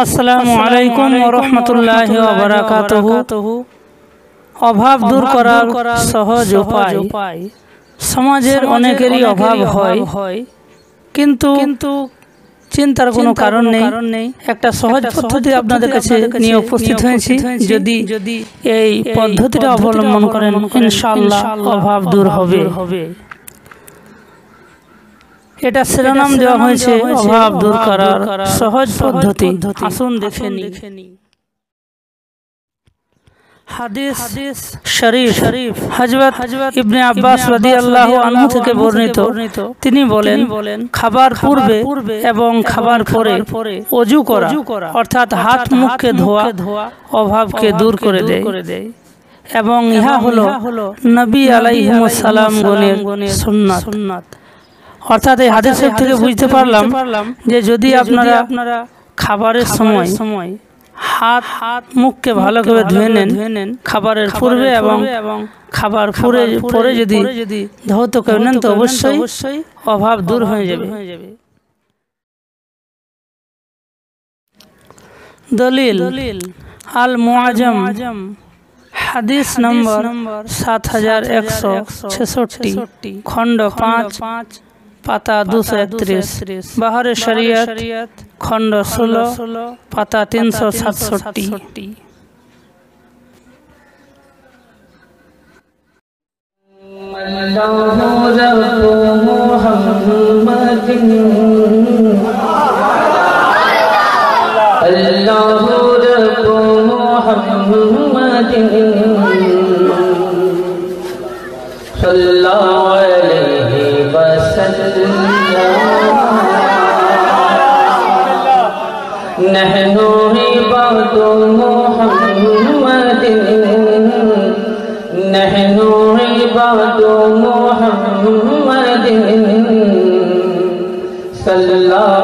আসসালামু আলাইকুম ওয়া রাহমাতুল্লাহি ওয়া বারাকাতুহু। অভাব দূর করার সহজ উপায়। সমাজের অনেকেরই অভাব হয়, কিন্তু চিন্তার কোনো কারণ নেই। একটা সহজ পদ্ধতি আপনাদের কাছে নিয়ে উপস্থিত হয়েছি। যদি এই পদ্ধতিটা অবলম্বন করেন, ইনশাআল্লাহ অভাব দূর হবে। এটা শিরোনাম দেওয়া হয়েছে অভাব দূর করার সহজ পদ্ধতি। আসুন দেখে নিই। হাদিস শরীফ হযরত ইবনে আব্বাস রাদিয়াল্লাহু আনহু থেকে বর্ণিত। তিনি বলেন, খাবার পূর্বে এবং খাবার পরে ওযু করা, অর্থাৎ হাত মুখকে ধোয়া অভাবকে দূর করে দেয় এবং ইহা হলো নবী আলাইহিস সালাম গণের সুন্নাত। অর্থাৎ এই হাদিস থেকে বুঝতে পারলাম যে যদি আপনারা খাবারের সময় হাত মুখকে ভালো করে ধুয়ে নেন, খাবারের পূর্বে এবং খাবার পরে যদি ধৌত করে নেন, তো অবশ্যই অভাব দূর হয়ে যাবে। দলিল আল মুআজাম হাদিস নম্বর 7166, খণ্ড 5, পাতা 231, বাহারে শরিয়ত, খণ্ড 16, পাতা 367। نحن عباد محمد نحن عباد محمد صلى الله